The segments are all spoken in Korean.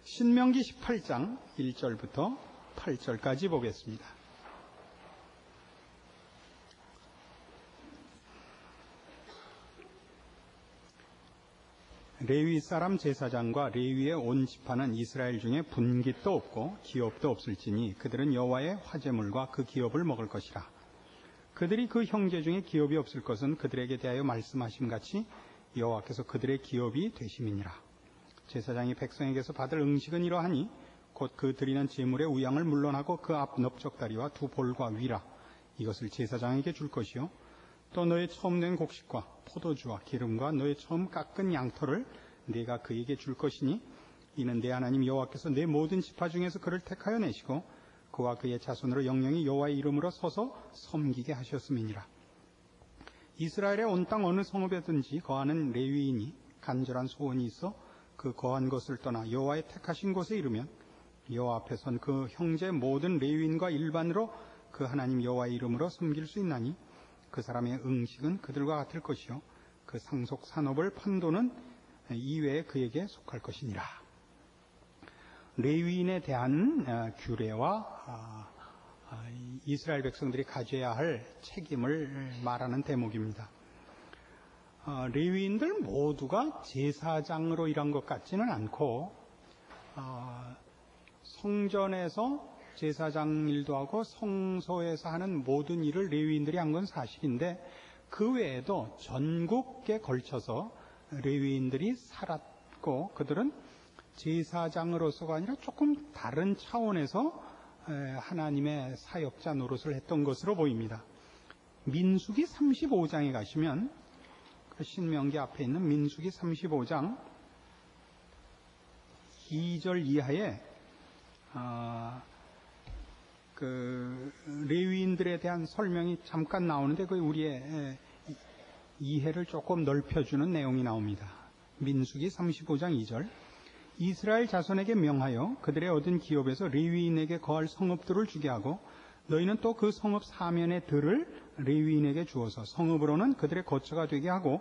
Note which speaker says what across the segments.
Speaker 1: 신명기 18장 1절부터 8절까지 보겠습니다. 레위 사람 제사장과 레위의 온 지파는 이스라엘 중에 분깃도 없고 기업도 없을지니 그들은 여호와의 화제물과 그 기업을 먹을 것이라. 그들이 그 형제 중에 기업이 없을 것은 그들에게 대하여 말씀하심 같이 여호와께서 그들의 기업이 되심이니라. 제사장이 백성에게서 받을 음식은 이러하니 곧 그 드리는 제물의 우양을 물론하고 그 앞 넓적다리와 두 볼과 위라 이것을 제사장에게 줄 것이요 또 너의 처음 낸 곡식과 포도주와 기름과 너의 처음 깎은 양털을 네가 그에게 줄 것이니 이는 내 하나님 여호와께서 내 모든 지파 중에서 그를 택하여 내시고 그와 그의 자손으로 영영이 여호와의 이름으로 서서 섬기게 하셨음이니라. 이스라엘의 온 땅 어느 성읍에든지 거하는 레위인이 간절한 소원이 있어 그 거한 것을 떠나 여호와의 택하신 곳에 이르면 여호와 앞에 선 그 형제 모든 레위인과 일반으로 그 하나님 여호와의 이름으로 섬길 수 있나니 그 사람의 응식은 그들과 같을 것이요 그 상속 산업을 판도는 이외에 그에게 속할 것이니라. 레위인에 대한 규례와 이스라엘 백성들이 가져야 할 책임을 말하는 대목입니다. 레위인들 모두가 제사장으로 일한 것 같지는 않고 성전에서 제사장 일도 하고 성소에서 하는 모든 일을 레위인들이 한 건 사실인데 그 외에도 전국에 걸쳐서 레위인들이 살았고 그들은 제사장으로서가 아니라 조금 다른 차원에서 하나님의 사역자 노릇을 했던 것으로 보입니다. 민수기 35장에 가시면 신명기 앞에 있는 민수기 35장 2절 이하에 그 레위인들에 대한 설명이 잠깐 나오는데 그 우리의 이해를 조금 넓혀주는 내용이 나옵니다. 민수기 35장 2절 이스라엘 자손에게 명하여 그들의 얻은 기업에서 레위인에게 거할 성읍들을 주게 하고 너희는 또 그 성읍 사면의 들을 레위인에게 주어서 성읍으로는 그들의 거처가 되게 하고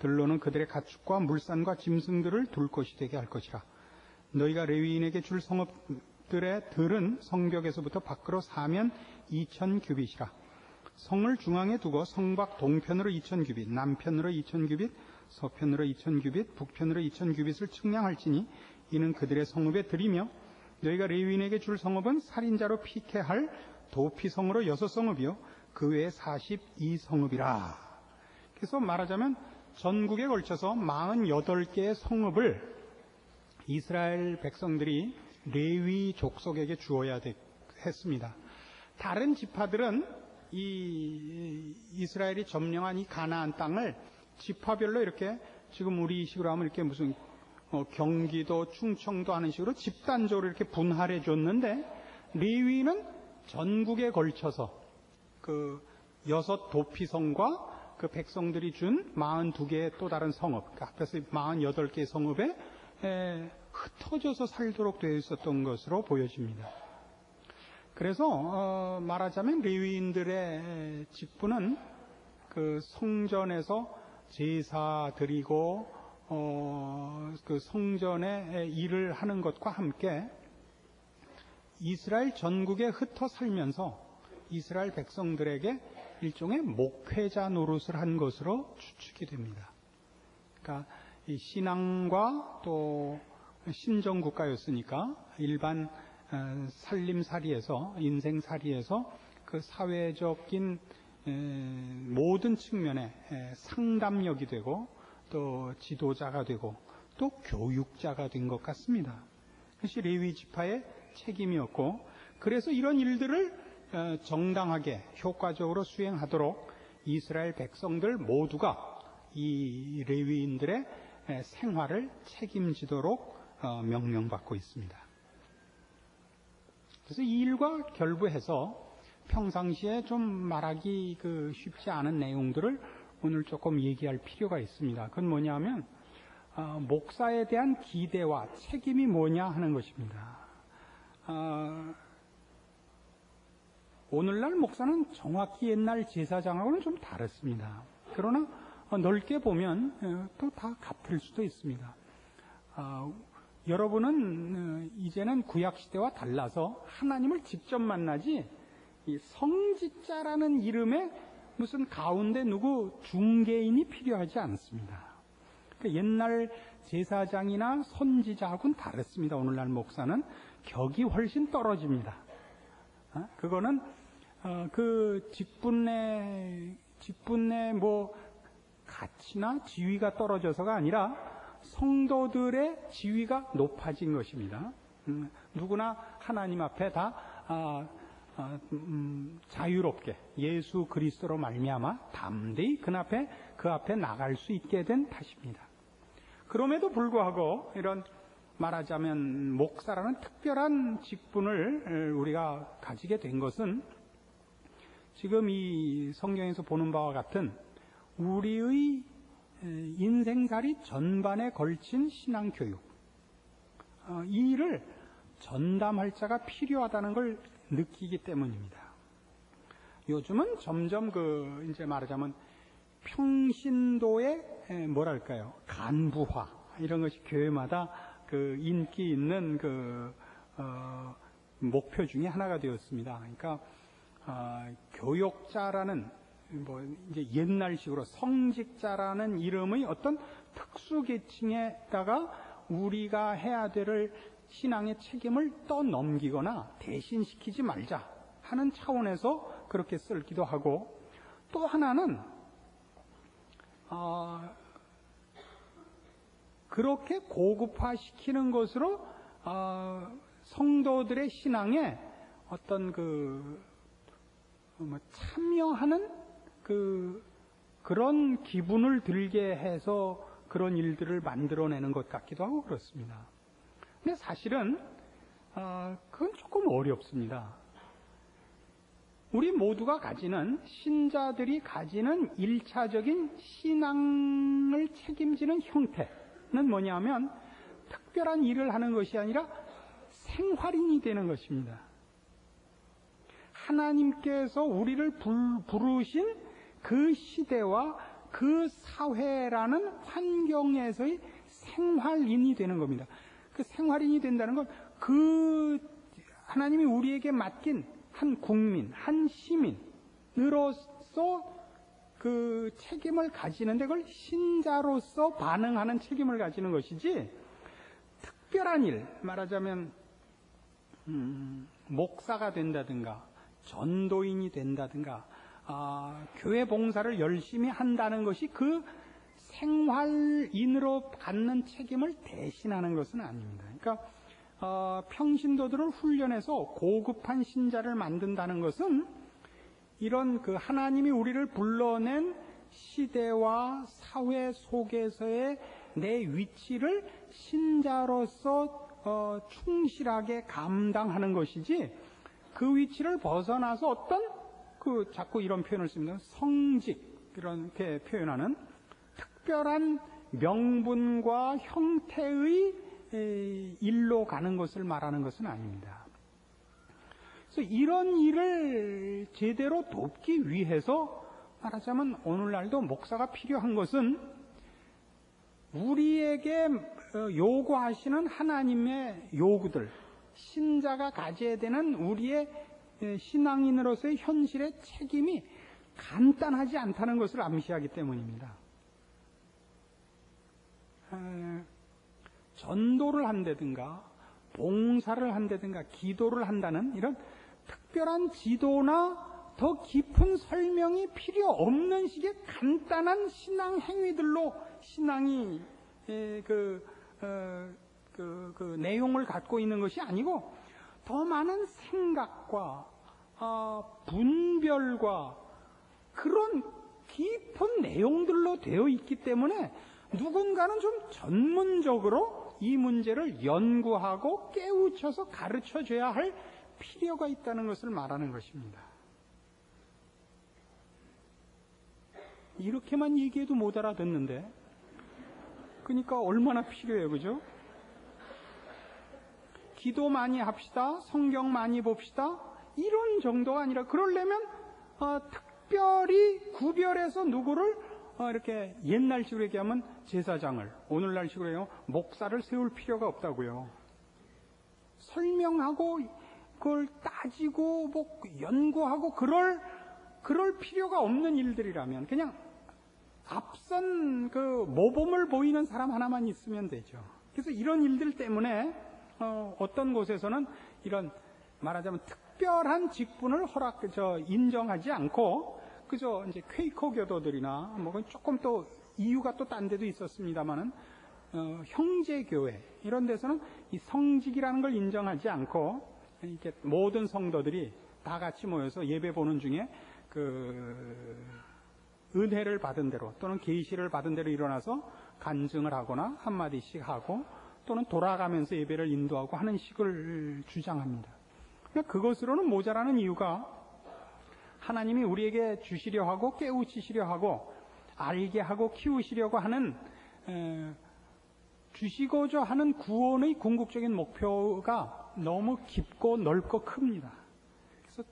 Speaker 1: 들로는 그들의 가축과 물산과 짐승들을 둘 곳이 되게 할 것이라. 너희가 레위인에게 줄 성읍들의 들은 성벽에서부터 밖으로 사면 2000규빗이라. 성을 중앙에 두고 성밖 동편으로 2000규빗, 남편으로 2000규빗, 서편으로 2000규빗, 북편으로 2000규빗을 측량할지니 이는 그들의 성읍의 들이며 너희가 레위인에게 줄 성읍은 살인자로 피케할 도피성으로 6성읍이요 그 외에 42성읍이라. 그래서 말하자면 전국에 걸쳐서 48개의 성읍을 이스라엘 백성들이 레위 족속에게 주어야 했습니다. 다른 지파들은 이 이스라엘이 점령한 이 가나안 땅을 지파별로 이렇게 지금 우리 식으로 하면 이렇게 무슨 경기도, 충청도 하는 식으로 집단적으로 이렇게 분할해 줬는데 레위는 전국에 걸쳐서 그 6 도피성과 그 백성들이 준 42개의 또 다른 성읍, 그러니까 합해서 48개의 성읍에 흩어져서 살도록 되어 있었던 것으로 보여집니다. 그래서 말하자면 레위인들의 직분은 그 성전에서 제사 드리고 그 성전의 일을 하는 것과 함께 이스라엘 전국에 흩어 살면서 이스라엘 백성들에게 일종의 목회자 노릇을 한 것으로 추측이 됩니다. 그러니까 이 신앙과 또 신정국가였으니까 일반 살림살이에서 인생살이에서 그 사회적인 모든 측면에 상담력이 되고 또 지도자가 되고 또 교육자가 된 것 같습니다. 그것이 레위 지파의 책임이었고 그래서 이런 일들을 정당하게 효과적으로 수행하도록 이스라엘 백성들 모두가 이 레위인들의 생활을 책임지도록 명령받고 있습니다. 그래서 이 일과 결부해서 평상시에 좀 말하기 쉽지 않은 내용들을 오늘 조금 얘기할 필요가 있습니다. 그건 뭐냐면 목사에 대한 기대와 책임이 뭐냐 하는 것입니다. 오늘날 목사는 정확히 옛날 제사장하고는 좀 다릅니다. 그러나 넓게 보면 또 다 같을 수도 있습니다. 여러분은 이제는 구약시대와 달라서 하나님을 직접 만나지 이 성직자라는 이름에 무슨 가운데 누구 중개인이 필요하지 않습니다. 그러니까 옛날 제사장이나 선지자하고는 다릅니다. 오늘날 목사는 격이 훨씬 떨어집니다. 그거는 그 직분의 뭐 가치나 지위가 떨어져서가 아니라 성도들의 지위가 높아진 것입니다. 누구나 하나님 앞에 다 자유롭게 예수 그리스도로 말미암아 담대히 그 앞에 나갈 수 있게 된 탓입니다. 그럼에도 불구하고 이런 말하자면 목사라는 특별한 직분을 우리가 가지게 된 것은 지금 이 성경에서 보는 바와 같은 우리의 인생살이 전반에 걸친 신앙교육, 이 일을 전담할 자가 필요하다는 걸 느끼기 때문입니다. 요즘은 점점 이제 말하자면 평신도의 뭐랄까요, 간부화 이런 것이 교회마다 인기 있는 목표 중에 하나가 되었습니다. 그러니까 교역자라는 뭐 이제 옛날식으로 성직자라는 이름의 어떤 특수 계층에다가 우리가 해야 될 신앙의 책임을 떠넘기거나 대신시키지 말자 하는 차원에서 그렇게 쓰기도 하고, 또 하나는 그렇게 고급화시키는 것으로 성도들의 신앙에 어떤 참여하는 그런 기분을 들게 해서 그런 일들을 만들어내는 것 같기도 하고 그렇습니다. 근데 사실은 그건 조금 어렵습니다. 우리 모두가 가지는, 신자들이 가지는 1차적인 신앙을 책임지는 형태는 뭐냐면 특별한 일을 하는 것이 아니라 생활인이 되는 것입니다. 하나님께서 우리를 부르신 그 시대와 그 사회라는 환경에서의 생활인이 되는 겁니다. 그 생활인이 된다는 건 하나님이 우리에게 맡긴 한 국민, 한 시민으로서 그 책임을 가지는데 그걸 신자로서 반응하는 책임을 가지는 것이지, 특별한 일, 말하자면 목사가 된다든가 전도인이 된다든가 교회 봉사를 열심히 한다는 것이 그 생활인으로 갖는 책임을 대신하는 것은 아닙니다. 그러니까 평신도들을 훈련해서 고급한 신자를 만든다는 것은 이런 하나님이 우리를 불러낸 시대와 사회 속에서의 내 위치를 신자로서 충실하게 감당하는 것이지, 그 위치를 벗어나서 어떤 자꾸 이런 표현을 씁니다. 성직, 이렇게 표현하는 특별한 명분과 형태의 일로 가는 것을 말하는 것은 아닙니다. 그래서 이런 일을 제대로 돕기 위해서 말하자면 오늘날도 목사가 필요한 것은 우리에게 요구하시는 하나님의 요구들, 신자가 가져야 되는 우리의 신앙인으로서의 현실의 책임이 간단하지 않다는 것을 암시하기 때문입니다. 전도를 한다든가 봉사를 한다든가 기도를 한다는 이런 특별한 지도나 더 깊은 설명이 필요 없는 식의 간단한 신앙 행위들로 신앙이 내용을 갖고 있는 것이 아니고, 더 많은 생각과 분별과 그런 깊은 내용들로 되어 있기 때문에 누군가는 좀 전문적으로 이 문제를 연구하고 깨우쳐서 가르쳐줘야 할 필요가 있다는 것을 말하는 것입니다. 이렇게만 얘기해도 못 알아듣는데, 그러니까 얼마나 필요해요, 그죠? 기도 많이 합시다, 성경 많이 봅시다, 이런 정도가 아니라, 그러려면 특별히 구별해서 누구를 이렇게 옛날식으로 얘기하면 제사장을, 오늘날식으로 얘기하면 목사를 세울 필요가 없다고요. 설명하고 그걸 따지고 뭐 연구하고 그럴 필요가 없는 일들이라면 그냥 앞선 그 모범을 보이는 사람 하나만 있으면 되죠. 그래서 이런 일들 때문에 어떤 곳에서는 이런 말하자면 특별한 직분을 인정하지 않고 그저 이제 퀘이커 교도들이나 뭐 조금 또 이유가 또 딴 데도 있었습니다만은 형제교회 이런 데서는 이 성직이라는 걸 인정하지 않고 이렇게 모든 성도들이 다 같이 모여서 예배 보는 중에 그 은혜를 받은 대로 또는 계시를 받은 대로 일어나서 간증을 하거나 한마디씩 하고 또는 돌아가면서 예배를 인도하고 하는 식을 주장합니다. 그러니까 그것으로는 모자라는 이유가 하나님이 우리에게 주시려 하고 깨우치시려 하고 알게 하고 키우시려고 하는 주시고자 하는 구원의 궁극적인 목표가 너무 깊고 넓고 큽니다. 그래서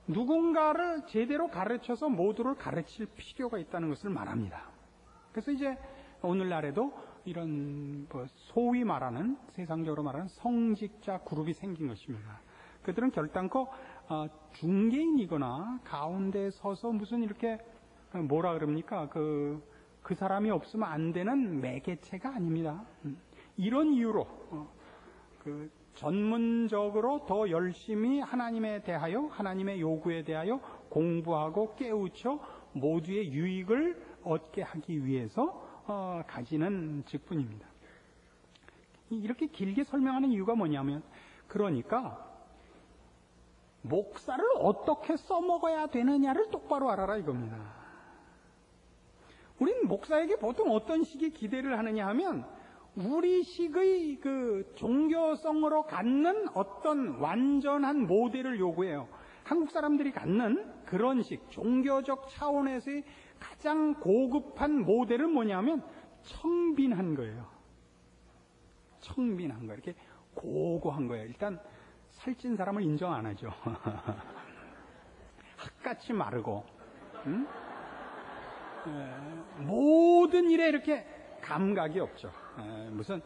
Speaker 1: 누군가를 제대로 가르쳐서 모두를 가르칠 필요가 있다는 것을 말합니다. 그래서 이제 오늘날에도 이런 소위 말하는 세상적으로 말하는 성직자 그룹이 생긴 것입니다. 그들은 결단코 중개인이거나 가운데 서서 무슨 이렇게 뭐라 그럽니까? 그 사람이 없으면 안 되는 매개체가 아닙니다. 이런 이유로 전문적으로 더 열심히 하나님에 대하여 하나님의 요구에 대하여 공부하고 깨우쳐 모두의 유익을 얻게 하기 위해서 가지는 직분입니다. 이렇게 길게 설명하는 이유가 뭐냐면 그러니까 목사를 어떻게 써먹어야 되느냐를 똑바로 알아라 이겁니다. 우린 목사에게 보통 어떤 식의 기대를 하느냐 하면 우리식의 그 종교성으로 갖는 어떤 완전한 모델을 요구해요. 한국 사람들이 갖는 그런 식 종교적 차원에서의 가장 고급한 모델은 뭐냐면 청빈한 거예요. 청빈한 거, 이렇게 고고한 거예요. 일단 살찐 사람을 인정 안 하죠. 학같이 마르고, 응? 모든 일에 이렇게 감각이 없죠. 무슨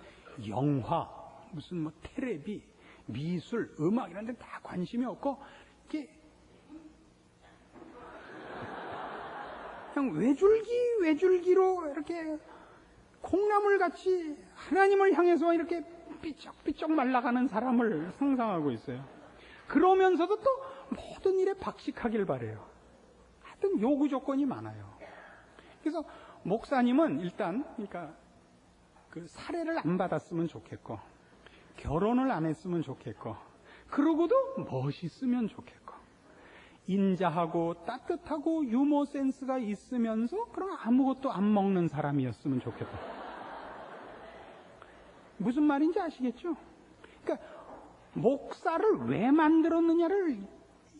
Speaker 1: 영화, 무슨 뭐 테레비, 미술, 음악 이런 데 다 관심이 없고 이게 그냥 외줄기로 이렇게 콩나물같이 하나님을 향해서 이렇게 삐쩍삐쩍 말라가는 사람을 상상하고 있어요. 그러면서도 또 모든 일에 박식하길 바래요. 하여튼 요구 조건이 많아요. 그래서 목사님은 일단 그러니까 그 사례를 안 받았으면 좋겠고 결혼을 안 했으면 좋겠고 그러고도 멋있으면 좋겠고 인자하고 따뜻하고 유머 센스가 있으면서 그럼 아무것도 안 먹는 사람이었으면 좋겠다. 무슨 말인지 아시겠죠? 그러니까 목사를 왜 만들었느냐를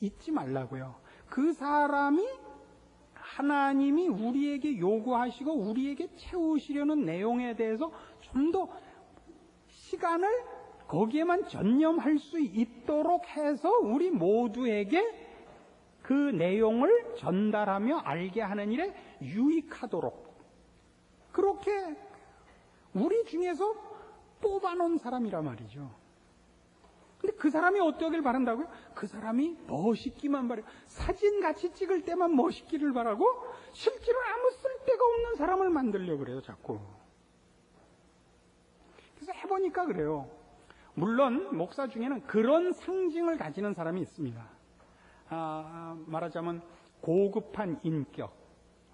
Speaker 1: 잊지 말라고요. 그 사람이 하나님이 우리에게 요구하시고 우리에게 채우시려는 내용에 대해서 좀 더 시간을 거기에만 전념할 수 있도록 해서 우리 모두에게 그 내용을 전달하며 알게 하는 일에 유익하도록 그렇게 우리 중에서 뽑아놓은 사람이란 말이죠. 근데 그 사람이 어떠길 바란다고요? 그 사람이 멋있기만 바래요. 사진 같이 찍을 때만 멋있기를 바라고 실제로 아무 쓸데가 없는 사람을 만들려고 그래요, 자꾸. 그래서 해보니까 그래요. 물론 목사 중에는 그런 상징을 가지는 사람이 있습니다. 말하자면 고급한 인격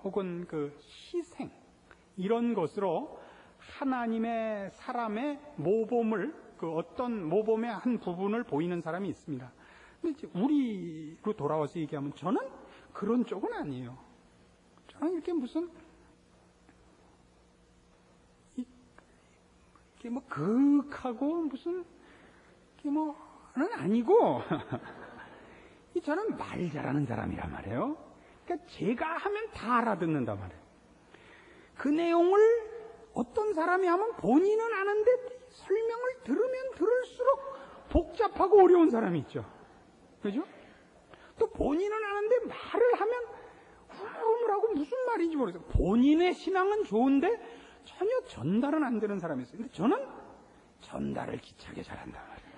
Speaker 1: 혹은 그 희생 이런 것으로 하나님의 사람의 모범을 그 어떤 모범의 한 부분을 보이는 사람이 있습니다. 근데 이제 우리로 돌아와서 얘기하면 저는 그런 쪽은 아니에요. 저는 이렇게 무슨 이렇게 뭐 극하고 무슨 이렇게 뭐는 아니고 저는 말 잘하는 사람이란 말이에요. 그러니까 제가 하면 다 알아듣는단 말이에요. 그 내용을 어떤 사람이 하면 본인은 아는데 설명을 들으면 들을수록 복잡하고 어려운 사람이 있죠. 그죠? 또 본인은 아는데 말을 하면 하고 무슨 말인지 모르겠어요. 본인의 신앙은 좋은데 전혀 전달은 안 되는 사람이 있어요. 근데 저는 전달을 기차게 잘한단 말이에요.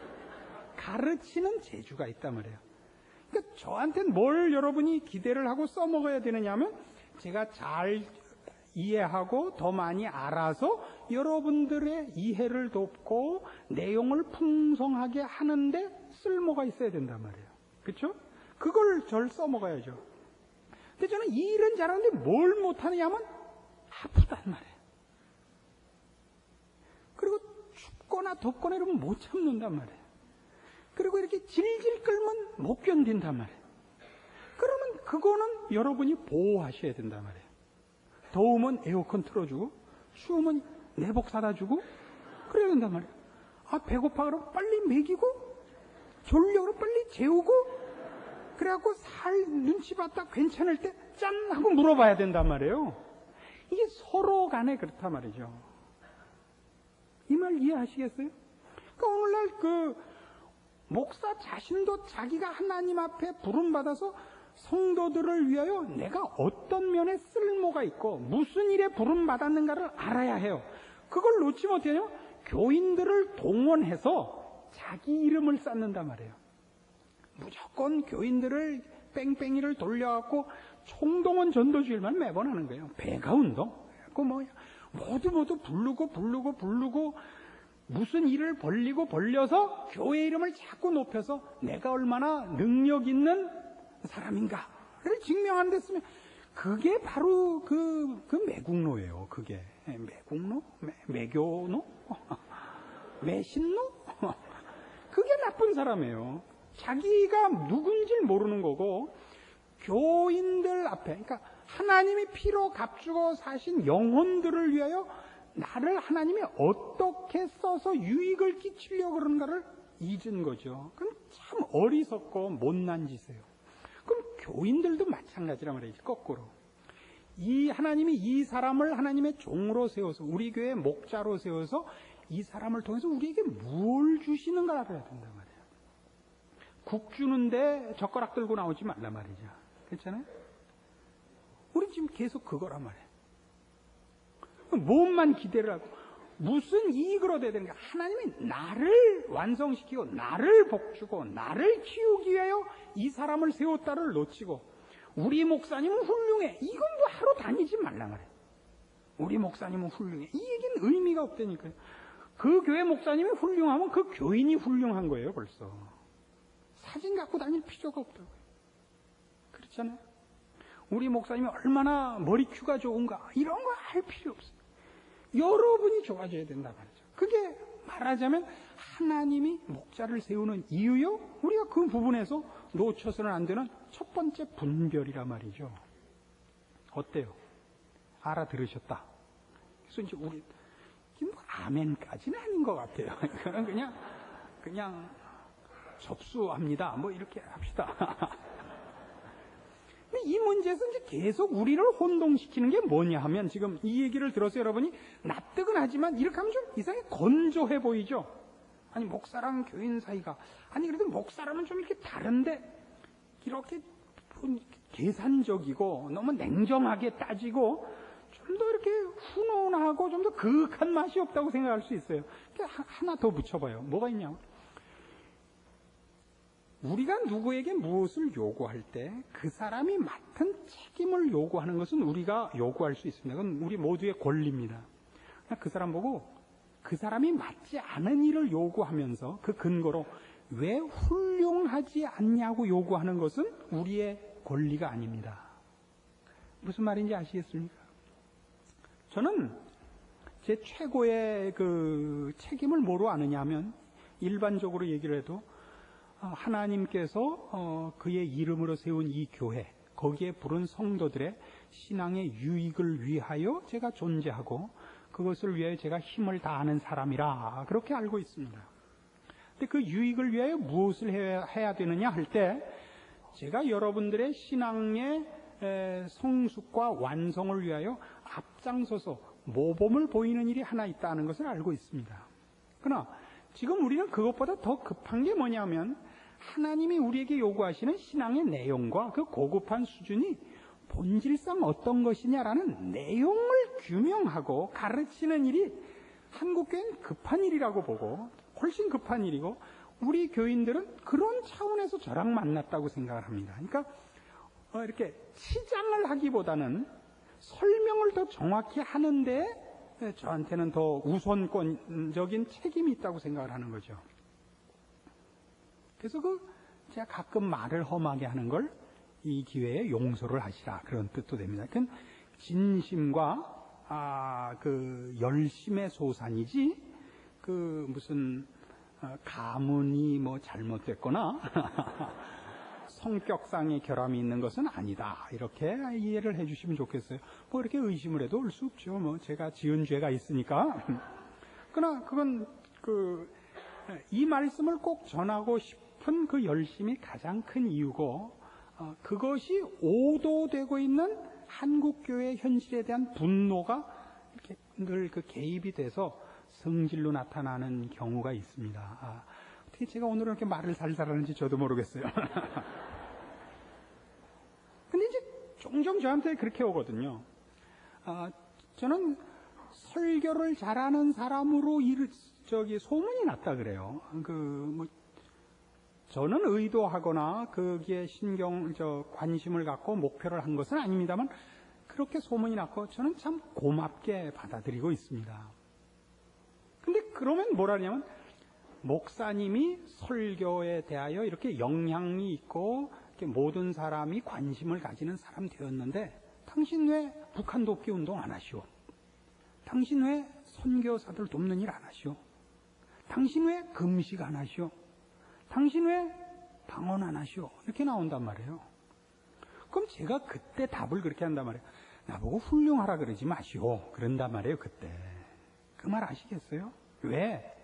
Speaker 1: 가르치는 재주가 있단 말이에요. 그러니까 저한테는 뭘 여러분이 기대를 하고 써먹어야 되느냐 하면 제가 잘 이해하고 더 많이 알아서 여러분들의 이해를 돕고 내용을 풍성하게 하는데 쓸모가 있어야 된단 말이에요. 그렇죠? 그걸 절 써먹어야죠. 근데 저는 이 일은 잘하는데 뭘 못하느냐 하면 아프단 말이에요. 그리고 춥거나 덥거나 이러면 못 참는단 말이에요. 그리고 이렇게 질질 끌면 못 견딘단 말이에요. 그러면 그거는 여러분이 보호하셔야 된단 말이에요. 더우면 에어컨 틀어주고 추우면 내복 사다 주고 그래야 된단 말이에요. 아 배고파 그러면 빨리 먹이고 졸려 그러면 빨리 재우고 그래갖고 살 눈치 봤다 괜찮을 때 짠 하고 물어봐야 된단 말이에요. 이게 서로 간에 그렇단 말이죠. 이 말 이해하시겠어요? 그러니까 오늘날 그 목사 자신도 자기가 하나님 앞에 부름받아서 성도들을 위하여 내가 어떤 면에 쓸모가 있고 무슨 일에 부름받았는가를 알아야 해요. 그걸 놓치면 어떻게 해요? 교인들을 동원해서 자기 이름을 쌓는단 말이에요. 무조건 교인들을 뺑뺑이를 돌려갖고 총동원 전도주일만 매번 하는 거예요. 배가운동. 그 모두 부르고 무슨 일을 벌려서 교회 이름을 자꾸 높여서 내가 얼마나 능력 있는 사람인가를 증명하는 데 쓰면 그게 바로 그 매국노예요. 그게 매국노? 매교노? 매신노? 그게 나쁜 사람이에요. 자기가 누군지 모르는 거고 교인들 앞에 그러니까 하나님이 피로 값주고 사신 영혼들을 위하여 나를 하나님이 어떻게 써서 유익을 끼치려고 그러는가를 잊은 거죠. 그럼 참 어리석고 못난 짓이에요. 그럼 교인들도 마찬가지란 말이지. 거꾸로 이 하나님이 이 사람을 하나님의 종으로 세워서 우리 교회 목자로 세워서 이 사람을 통해서 우리에게 뭘 주시는가 알아야 된단 말이에요. 국 주는데 젓가락 들고 나오지 말란 말이죠. 괜찮아요? 우리 지금 계속 그거란 말이에요. 몸만 기대를 하고 무슨 이익을 얻어야 되는가? 하나님이 나를 완성시키고 나를 복주고 나를 키우기 위하여 이 사람을 세웠다를 놓치고 우리 목사님은 훌륭해. 이건 뭐 하러 다니지 말란 말이에요. 우리 목사님은 훌륭해. 이 얘기는 의미가 없다니까요. 그 교회 목사님이 훌륭하면 그 교인이 훌륭한 거예요. 벌써. 사진 갖고 다닐 필요가 없다고요. 그렇잖아요. 우리 목사님이 얼마나 머리 큐가 좋은가 이런 거 할 필요 없어요. 여러분이 좋아져야 된단 말이죠. 그게 말하자면 하나님이 목자를 세우는 이유요. 우리가 그 부분에서 놓쳐서는 안 되는 첫 번째 분별이란 말이죠. 어때요? 알아들으셨다. 그래서 이제 우리 아멘까지는 아닌 것 같아요. 그냥 접수합니다. 뭐 이렇게 합시다. 근데 이 문제에서 이제 계속 우리를 혼동시키는 게 뭐냐 하면 지금 이 얘기를 들어서 여러분이 납득은 하지만 이렇게 하면 좀 이상하게 건조해 보이죠? 아니, 목사랑 교인 사이가. 아니, 그래도 목사라면 좀 이렇게 다른데 이렇게 계산적이고 너무 냉정하게 따지고 좀 더 이렇게 훈훈하고 좀 더 그윽한 맛이 없다고 생각할 수 있어요. 하나 더 붙여봐요. 뭐가 있냐? 우리가 누구에게 무엇을 요구할 때 그 사람이 맡은 책임을 요구하는 것은 우리가 요구할 수 있습니다. 그건 우리 모두의 권리입니다. 그 사람 보고 그 사람이 맡지 않은 일을 요구하면서 그 근거로 왜 훌륭하지 않냐고 요구하는 것은 우리의 권리가 아닙니다. 무슨 말인지 아시겠습니까? 저는 제 최고의 그 책임을 뭐로 아느냐 하면 일반적으로 얘기를 해도 하나님께서 그의 이름으로 세운 이 교회, 거기에 부른 성도들의 신앙의 유익을 위하여 제가 존재하고 그것을 위하여 제가 힘을 다하는 사람이라 그렇게 알고 있습니다. 근데 그 유익을 위하여 무엇을 해야 되느냐 할 때 제가 여러분들의 신앙의 성숙과 완성을 위하여 앞장서서 모범을 보이는 일이 하나 있다는 것을 알고 있습니다. 그러나 지금 우리는 그것보다 더 급한 게 뭐냐면 하나님이 우리에게 요구하시는 신앙의 내용과 그 고급한 수준이 본질상 어떤 것이냐라는 내용을 규명하고 가르치는 일이 한국교회는 급한 일이라고 보고 훨씬 급한 일이고 우리 교인들은 그런 차원에서 저랑 만났다고 생각을 합니다. 그러니까 이렇게 치장을 하기보다는 설명을 더 정확히 하는데 저한테는 더 우선권적인 책임이 있다고 생각을 하는 거죠. 그래서 제가 가끔 말을 험하게 하는 걸 이 기회에 용서를 하시라 그런 뜻도 됩니다. 그러니까 진심과 그 열심의 소산이지 무슨 가문이 잘못됐거나 성격상의 결함이 있는 것은 아니다. 이렇게 이해를 해주시면 좋겠어요. 이렇게 의심을 해도 올 수 없죠. 제가 지은 죄가 있으니까. 그러나 그건 이 말씀을 꼭 전하고 싶은 그 열심이 가장 큰 이유고 그것이 오도되고 있는 한국교회 현실에 대한 분노가 이렇게 늘 개입이 돼서 성질로 나타나는 경우가 있습니다. 어떻게 제가 오늘 이렇게 말을 살살 하는지 저도 모르겠어요. 근데 이제 종종 저한테 그렇게 오거든요. 저는 설교를 잘하는 사람으로 소문이 났다 그래요. 저는 의도하거나 거기에 관심을 갖고 목표를 한 것은 아닙니다만 그렇게 소문이 났고 저는 참 고맙게 받아들이고 있습니다. 근데 그러면 뭐라 하냐면 목사님이 설교에 대하여 이렇게 영향이 있고 이렇게 모든 사람이 관심을 가지는 사람 되었는데 당신 왜 북한 돕기 운동 안 하시오? 당신 왜 선교사들 돕는 일 안 하시오? 당신 왜 금식 안 하시오? 당신 왜 방언 안 하시오? 이렇게 나온단 말이에요. 그럼 제가 그때 답을 그렇게 한단 말이에요. 나보고 훌륭하라 그러지 마시오. 그런단 말이에요, 그때. 그 말 아시겠어요? 왜?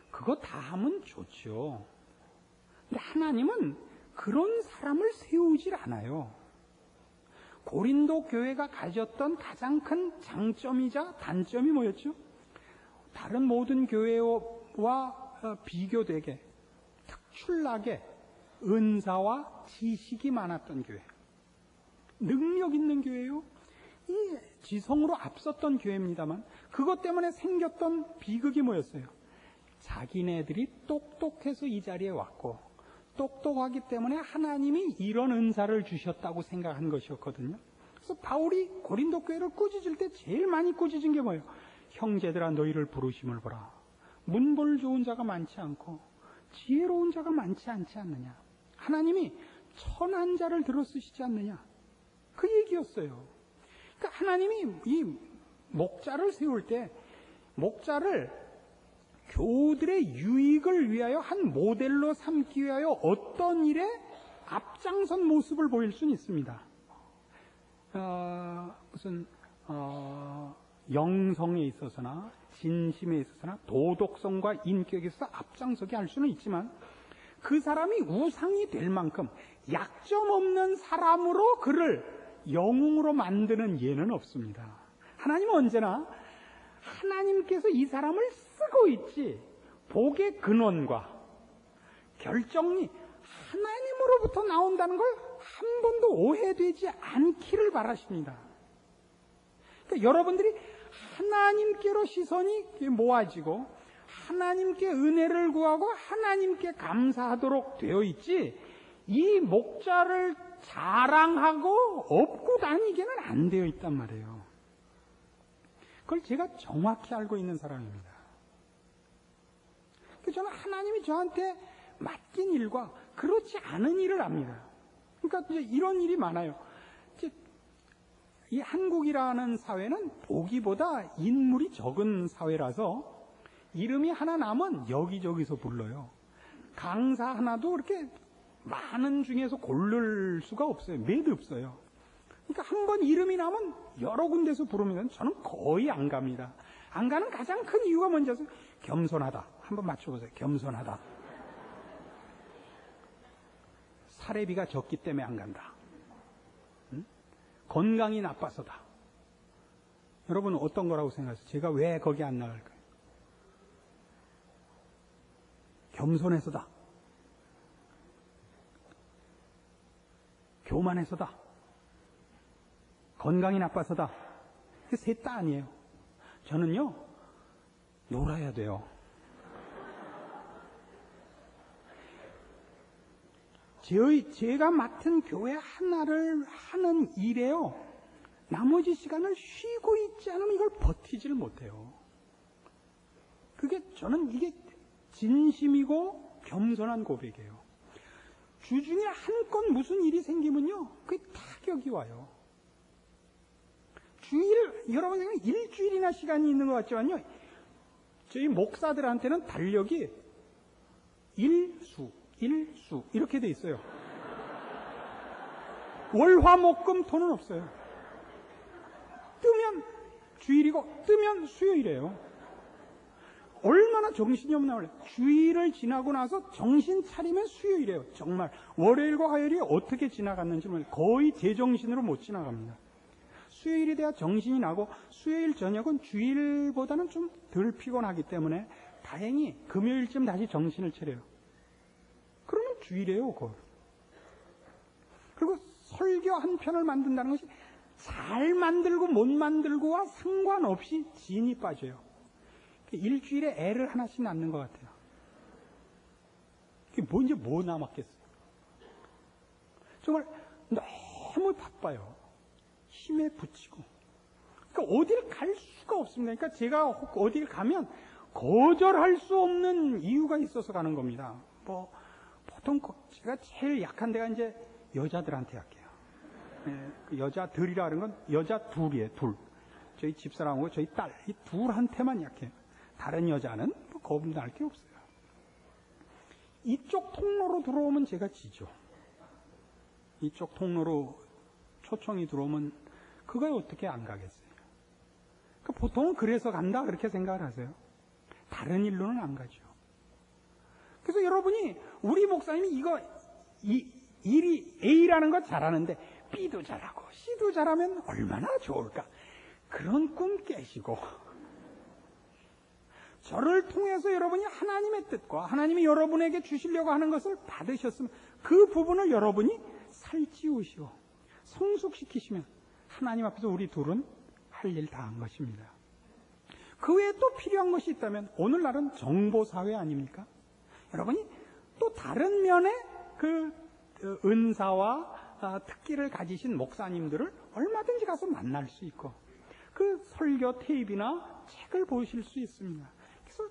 Speaker 1: 그거 다 하면 좋죠. 근데 하나님은 그런 사람을 세우질 않아요. 고린도 교회가 가졌던 가장 큰 장점이자 단점이 뭐였죠? 다른 모든 교회와 비교되게 특출나게 은사와 지식이 많았던 교회, 능력 있는 교회요. 이 지성으로 앞섰던 교회입니다만 그것 때문에 생겼던 비극이 뭐였어요? 자기네들이 똑똑해서 이 자리에 왔고 똑똑하기 때문에 하나님이 이런 은사를 주셨다고 생각한 것이었거든요. 그래서 바울이 고린도 교회를 꾸짖을 때 제일 많이 꾸짖은 게 뭐예요? 형제들아 너희를 부르심을 보라. 문벌 좋은 자가 많지 않고 지혜로운 자가 많지 않지 않느냐. 하나님이 천한 자를 들어 쓰시지 않느냐. 그 얘기였어요. 그러니까 하나님이 이 목자를 세울 때 목자를 교우들의 유익을 위하여 한 모델로 삼기 위하여 어떤 일에 앞장선 모습을 보일 수는 있습니다. 영성에 있어서나 진심에 있어서나 도덕성과 인격에 있어서 앞장서게 할 수는 있지만 그 사람이 우상이 될 만큼 약점 없는 사람으로 그를 영웅으로 만드는 예는 없습니다. 하나님은 언제나 하나님께서 이 사람을 쓰고 있지 복의 근원과 결정이 하나님으로부터 나온다는 걸 한 번도 오해되지 않기를 바라십니다. 그러니까 여러분들이 하나님께로 시선이 모아지고 하나님께 은혜를 구하고 하나님께 감사하도록 되어 있지 이 목자를 자랑하고 업고 다니기는 안 되어 있단 말이에요. 그걸 제가 정확히 알고 있는 사람입니다. 그래서 저는 하나님이 저한테 맡긴 일과 그렇지 않은 일을 압니다. 그러니까 이제 이런 일이 많아요. 이 한국이라는 사회는 보기보다 인물이 적은 사회라서 이름이 하나 나면 여기저기서 불러요. 강사 하나도 그렇게 많은 중에서 고를 수가 없어요. 몇 없어요. 그러니까 한 번 이름이 나면 여러 군데서 부르면 저는 거의 안 갑니다. 안 가는 가장 큰 이유가 뭔지 아세요? 겸손하다. 한번 맞춰보세요. 겸손하다. 사례비가 적기 때문에 안 간다. 응? 건강이 나빠서다. 여러분 어떤 거라고 생각하세요? 제가 왜 거기 안 나갈까요? 겸손해서다. 교만해서다. 건강이 나빠서다. 셋 다 아니에요. 저는요, 놀아야 돼요. 제가 맡은 교회 하나를 하는 일에요, 나머지 시간을 쉬고 있지 않으면 이걸 버티지를 못해요. 저는 이게 진심이고 겸손한 고백이에요. 주중에 한껏 무슨 일이 생기면요, 그게 타격이 와요. 여러분 생각에 일주일이나 시간이 있는 것 같지만요, 저희 목사들한테는 달력이 일수 이렇게 돼 있어요. 월화목금토는 없어요. 뜨면 주일이고 뜨면 수요일이에요. 얼마나 정신이 없나 몰라요. 주일을 지나고 나서 정신 차리면 수요일이에요. 정말 월요일과 화요일이 어떻게 지나갔는지 몰라요. 거의 제정신으로 못 지나갑니다. 수요일이 돼야 정신이 나고, 수요일 저녁은 주일보다는 좀 덜 피곤하기 때문에 다행히 금요일쯤 다시 정신을 차려요. 그러면 주일이에요, 그걸. 그리고 설교 한 편을 만든다는 것이 잘 만들고 못 만들고와 상관없이 진이 빠져요. 일주일에 애를 하나씩 낳는 것 같아요. 그게 이제 뭐 남았겠어요? 정말 너무 바빠요. 힘에 부치고. 그러니까 어딜 갈 수가 없습니다. 그러니까 제가 어딜 가면 거절할 수 없는 이유가 있어서 가는 겁니다. 보통 제가 제일 약한 데가 이제 여자들한테 약해요. 네, 그 여자들이라 하는 건 여자 둘이에요, 둘. 저희 집사람하고 저희 딸, 이 둘한테만 약해요. 다른 여자는 겁날 게 없어요. 이쪽 통로로 들어오면 제가 지죠. 이쪽 통로로 초청이 들어오면 그거에 어떻게 안 가겠어요? 그러니까 보통은 그래서 간다 그렇게 생각을 하세요. 다른 일로는 안 가죠. 그래서 여러분이 우리 목사님이 일이 A라는 거 잘하는데 B도 잘하고 C도 잘하면 얼마나 좋을까? 그런 꿈 깨시고, 저를 통해서 여러분이 하나님의 뜻과 하나님이 여러분에게 주시려고 하는 것을 받으셨으면 그 부분을 여러분이 살찌우시고 성숙시키시면 하나님 앞에서 우리 둘은 할 일 다 한 것입니다. 그 외에 또 필요한 것이 있다면 오늘날은 정보사회 아닙니까? 여러분이 또 다른 면의 그 은사와 특기를 가지신 목사님들을 얼마든지 가서 만날 수 있고, 그 설교 테이프나 책을 보실 수 있습니다. 그래서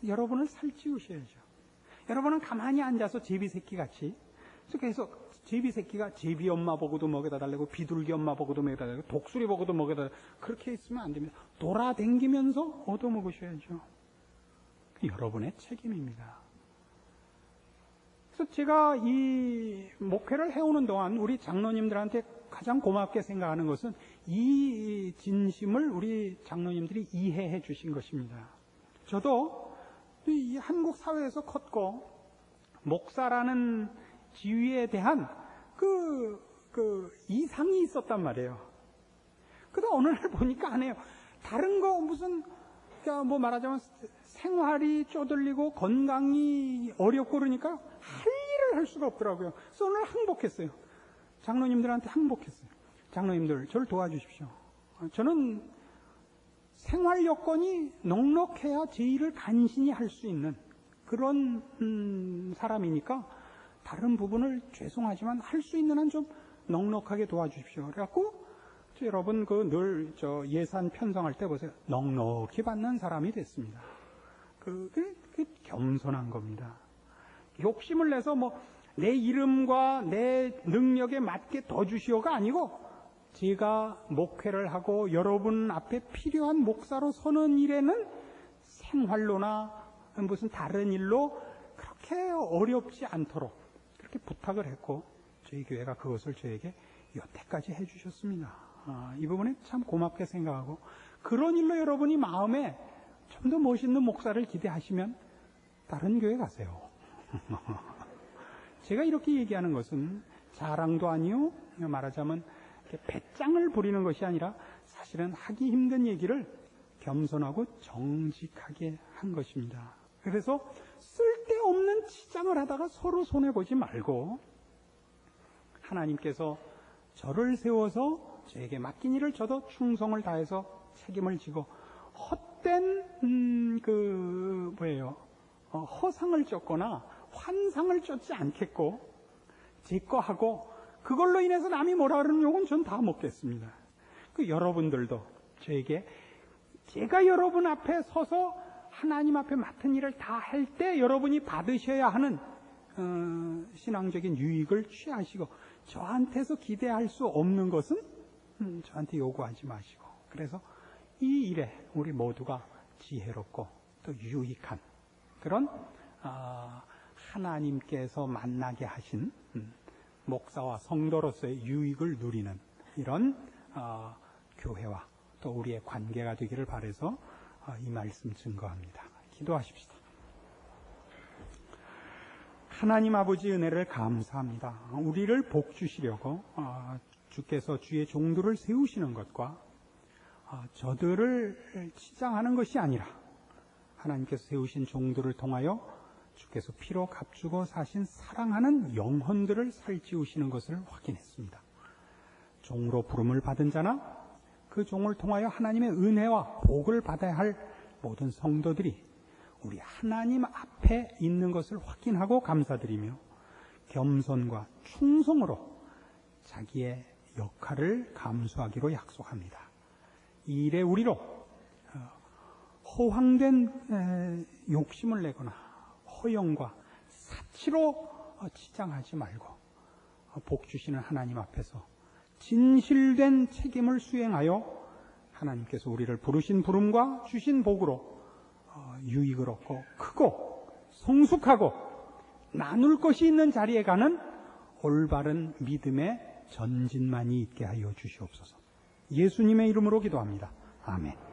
Speaker 1: 여러분을 살찌우셔야죠. 여러분은 가만히 앉아서 제비새끼 같이 계속 제비새끼가 제비 엄마 보고도 먹여다 달라고, 비둘기 엄마 보고도 먹여다 달라고, 독수리 보고도 먹여다 달라고, 그렇게 있으면 안 됩니다. 돌아다니면서 얻어먹으셔야죠. 여러분의 책임입니다. 그래서 제가 이 목회를 해오는 동안 우리 장로님들한테 가장 고맙게 생각하는 것은 이 진심을 우리 장로님들이 이해해 주신 것입니다. 저도 이 한국 사회에서 컸고, 목사라는 지위에 대한 그 이상이 있었단 말이에요. 그러다 어느 날 보니까 안 해요. 다른 거 무슨, 뭐 말하자면 생활이 쪼들리고 건강이 어렵고 그러니까 할 일을 할 수가 없더라고요. 그래서 오늘 항복했어요. 장로님들한테 항복했어요. 장로님들, 저를 도와주십시오. 저는 생활 여건이 넉넉해야 제 일을 간신히 할 수 있는 그런 사람이니까 다른 부분을 죄송하지만 할 수 있는 한 좀 넉넉하게 도와주십시오. 그래갖고 여러분 늘 예산 편성할 때 보세요. 넉넉히 받는 사람이 됐습니다. 그게 겸손한 겁니다. 욕심을 내서 내 이름과 내 능력에 맞게 더 주시오가 아니고, 제가 목회를 하고 여러분 앞에 필요한 목사로 서는 일에는 생활로나 무슨 다른 일로 그렇게 어렵지 않도록 그렇게 부탁을 했고, 저희 교회가 그것을 저에게 여태까지 해주셨습니다. 이 부분에 참 고맙게 생각하고, 그런 일로 여러분이 마음에 좀 더 멋있는 목사를 기대하시면 다른 교회 가세요. 제가 이렇게 얘기하는 것은 자랑도 아니요, 말하자면 배짱을 부리는 것이 아니라 사실은 하기 힘든 얘기를 겸손하고 정직하게 한 것입니다. 그래서 쓸데없는 치장을 하다가 서로 손해보지 말고, 하나님께서 저를 세워서 저에게 맡긴 일을 저도 충성을 다해서 책임을 지고 헛된 허상을 쫓거나 환상을 쫓지 않겠고 제 거 하고 그걸로 인해서 남이 뭐라 그러는 욕은 전 다 먹겠습니다. 여러분들도 저에게 제가 여러분 앞에 서서 하나님 앞에 맡은 일을 다 할 때 여러분이 받으셔야 하는 신앙적인 유익을 취하시고 저한테서 기대할 수 없는 것은 저한테 요구하지 마시고 그래서 이 일에 우리 모두가 지혜롭고 또 유익한 그런 하나님께서 만나게 하신 목사와 성도로서의 유익을 누리는 이런 교회와 또 우리의 관계가 되기를 바라서 이 말씀 증거합니다. 기도하십시다. 하나님 아버지 은혜를 감사합니다. 우리를 복 주시려고 주께서 주의 종들을 세우시는 것과 저들을 치장하는 것이 아니라 하나님께서 세우신 종들을 통하여 주께서 피로 값주고 사신 사랑하는 영혼들을 살찌우시는 것을 확인했습니다. 종으로 부름을 받은 자나 그 종을 통하여 하나님의 은혜와 복을 받아야 할 모든 성도들이 우리 하나님 앞에 있는 것을 확인하고 감사드리며 겸손과 충성으로 자기의 역할을 감수하기로 약속합니다. 이 일에 우리로 허황된 욕심을 내거나 허영과 사치로 치장하지 말고 복 주시는 하나님 앞에서 진실된 책임을 수행하여 하나님께서 우리를 부르신 부름과 주신 복으로 유익을 얻고 크고 성숙하고 나눌 것이 있는 자리에 가는 올바른 믿음의 전진만이 있게 하여 주시옵소서. 예수님의 이름으로 기도합니다. 아멘.